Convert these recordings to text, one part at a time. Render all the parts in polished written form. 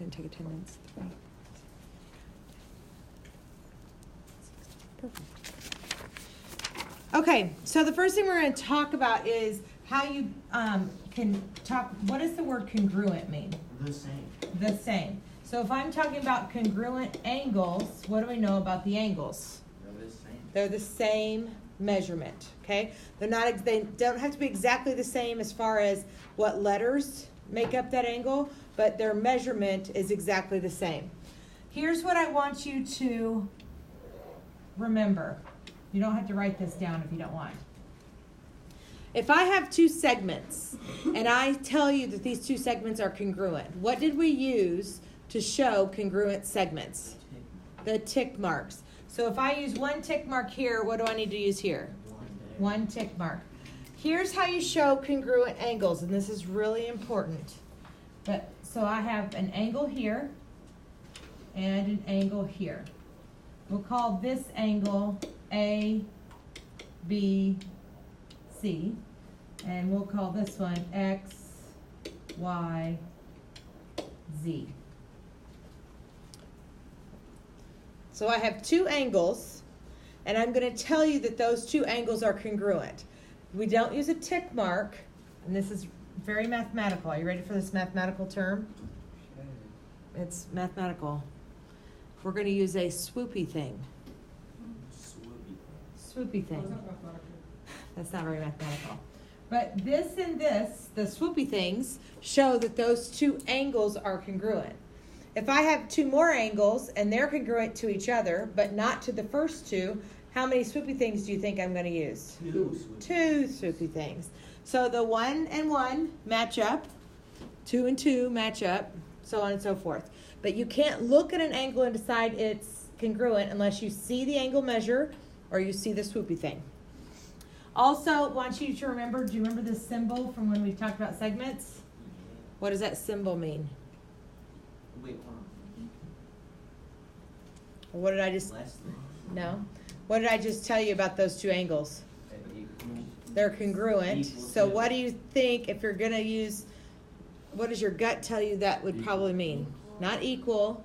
and take attendance. Perfect. Okay, so the first thing we're going to talk about is how you can talk. What does the word congruent mean? The same. The same. So if I'm talking about congruent angles, what do we know about the angles? They're the same. They're the same measurement. Okay, they're not. They don't have to be exactly the same as far as what letters make up that angle, but their measurement is exactly the same. Here's what I want you to remember. You don't have to write this down if you don't want. If I have two segments and I tell you that these two segments are congruent, what did we use to show congruent segments? The tick marks. So if I use one tick mark here, what do I need to use here? One tick mark. Here's how you show congruent angles, and this is really important. So I have an angle here and an angle here. We'll call this angle A, B, C, and we'll call this one X, Y, Z. So I have two angles, and I'm going to tell you that those two angles are congruent. We don't use a tick mark, and this is very mathematical. Are you ready for this mathematical term? It's mathematical. We're going to use a swoopy thing. Swoopy thing. That's not very mathematical. But this and this, the swoopy things, show that those two angles are congruent. If I have two more angles and they're congruent to each other, but not to the first two, how many swoopy things do you think I'm going to use? Two swoopy things. So the 1 and 1 match up, 2 and 2 match up, so on and so forth. But you can't look at an angle and decide it's congruent unless you see the angle measure or you see the swoopy thing. Also, I want you to remember, do you remember this symbol from when we talked about segments? What does that symbol mean? Wait, hold on. What did I just... Less than. No. What did I just tell you about those two angles? They're congruent. So what do you think if you're going to use... What does your gut tell you that would probably mean? Not equal.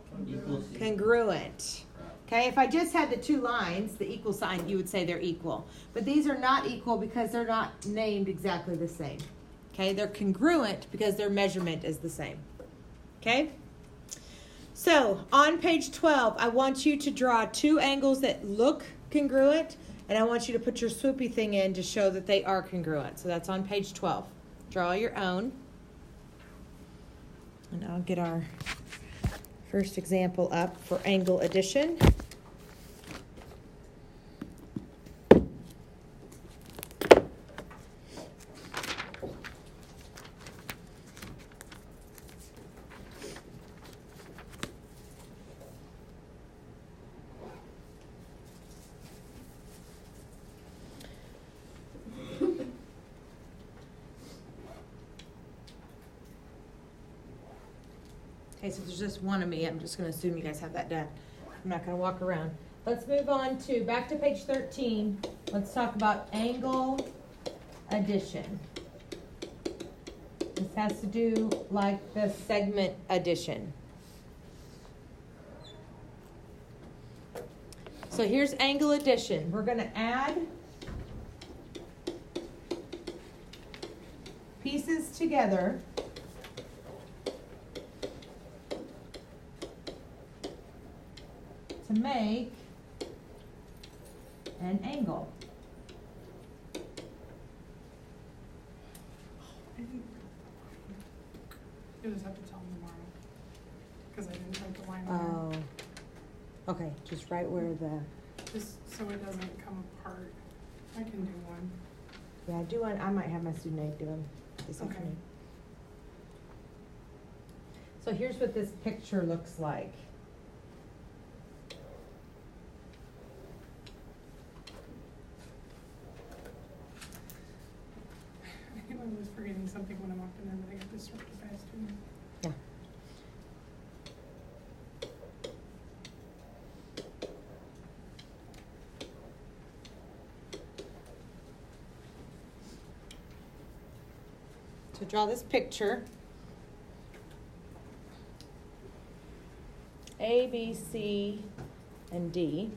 Congruent. Okay, if I just had the two lines, the equal sign, you would say they're equal. But these are not equal because they're not named exactly the same. Okay, they're congruent because their measurement is the same. Okay? So, on page 12, I want you to draw two angles that look congruent, and I want you to put your swoopy thing in to show that they are congruent. So that's on page 12. Draw your own. And I'll get our first example up for angle addition. Okay, so there's just one of me. I'm just going to assume you guys have that done. I'm not going to walk around. Let's move on to, back to page 13. Let's talk about angle addition. This has to do like the segment addition. So here's angle addition. We're going to add pieces together to make an angle. You'll just have to tell me tomorrow, because I didn't write the line Oh, on okay. Just right where the, there, just so it doesn't come apart. I can do one. yeah, do one. I might have my student aid do them this Okay. afternoon. So here's what this picture looks like. I was forgetting something when I walked in there, but I got distracted by a student. Yeah. So draw this picture. A, B, C, and D.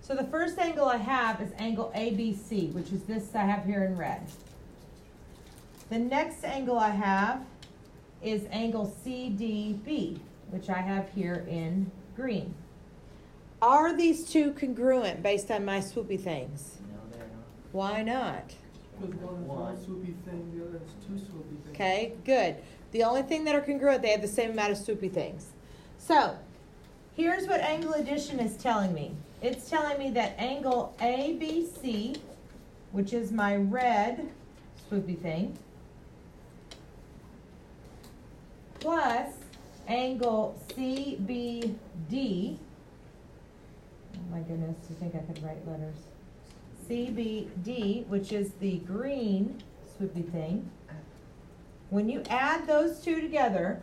So the first angle I have is angle ABC, which is this I have here in red. The next angle I have is angle CDB, which I have here in green. Are these two congruent based on my swoopy things? No, they're not. Why not? Because one is one swoopy thing, the other is two swoopy things. Okay, good. The only thing that are congruent, they have the same amount of swoopy things. So, here's what angle addition is telling me. It's telling me that angle ABC, which is my red swoopy thing, plus angle CBD, oh my goodness, you think I could write letters? CBD, which is the green swoopy thing. When you add those two together,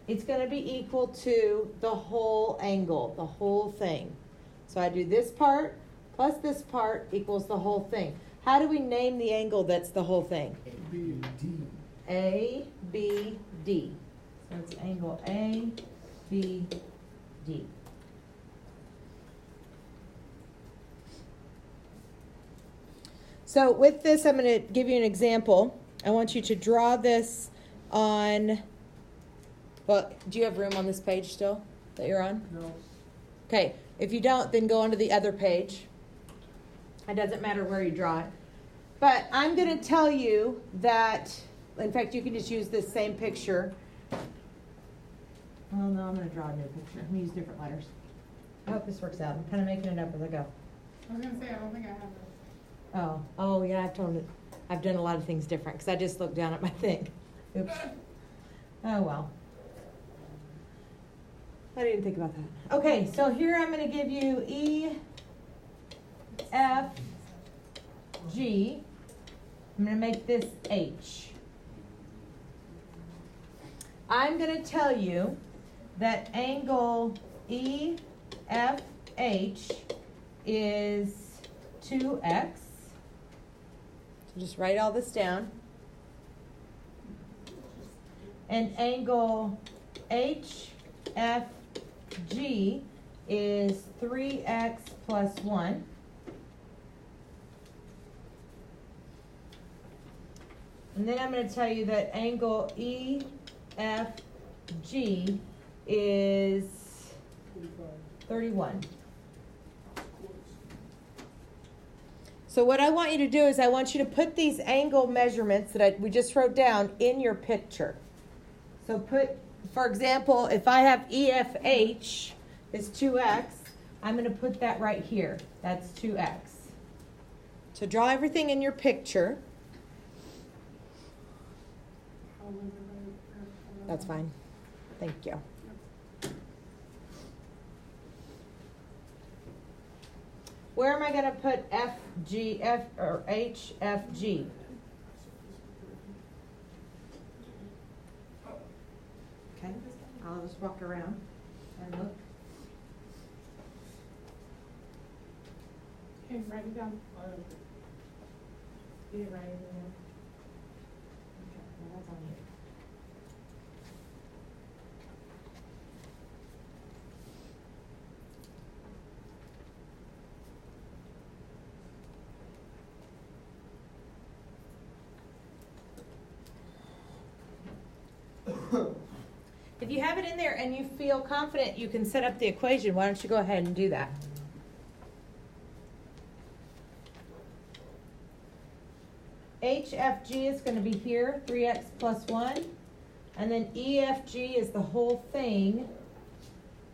it's going to be equal to the whole angle, the whole thing. So I do this part plus this part equals the whole thing. How do we name the angle that's the whole thing? B, D. A, B, D. So it's angle A, B, D. So with this, I'm going to give you an example. I want you to draw this on, well, do you have room on this page still that you're on? No. Okay, if you don't, then go on to the other page. It doesn't matter where you draw it. But I'm going to tell you that, in fact, you can just use this same picture. Well, no, I'm going to draw a new picture. I'm going to use different letters. I hope this works out. I'm kind of making it up as I go. I was gonna say, I don't think I have it. Oh, yeah, I've done a lot of things different because I just looked down at my thing. Oops. Oh, well. I didn't think about that. Okay, so here I'm going to give you E, F, G. I'm going to make this H. I'm going to tell you that angle EFH is 2x. So just write all this down. And angle HFG is 3x plus 1. And then I'm going to tell you that angle EFG is 31. So what I want you to do is I want you to put these angle measurements that we just wrote down in your picture. So put, for example, if I have EFH is 2x, I'm going to put that right here. That's 2x. So draw everything in your picture. That's fine. Thank you. Where am I going to put FG, F, or HFG? Okay, I'll just walk around and look. Okay, write it down. You didn't write anything down? Okay, well, that's on you. If you have it in there and you feel confident you can set up the equation, why don't you go ahead and do that? HFG is going to be here, 3x plus 1. And then EFG is the whole thing,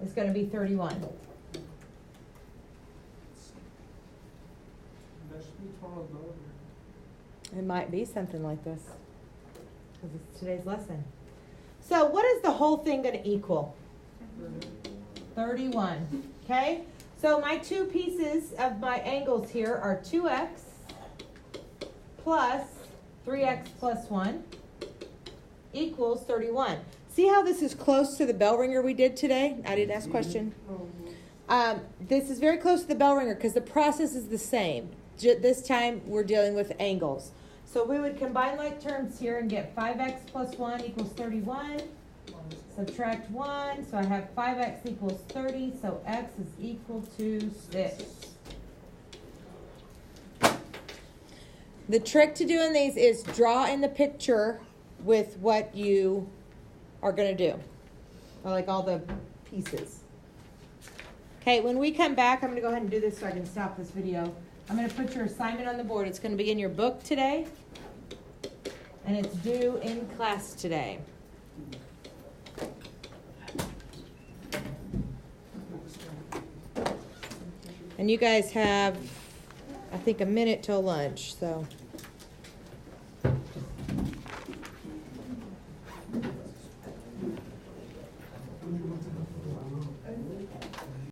is going to be 31. That should be $12. It might be something like this, because it's today's lesson. So what is the whole thing going to equal? 31. Okay? So my two pieces of my angles here are 2x plus 3x plus 1 equals 31. See how this is close to the bell ringer we did today? I didn't ask a question. This is very close to the bell ringer because the process is the same. This time we're dealing with angles. So we would combine like terms here and get 5x plus 1 equals 31. Subtract 1, so I have 5x equals 30, so x is equal to 6. The trick to doing these is draw in the picture with what you are going to do, or like all the pieces. Okay, when we come back, I'm going to go ahead and do this so I can stop this video. I'm going to put your assignment on the board. It's going to be in your book today, and it's due in class today. And you guys have, I think, a minute till lunch, so.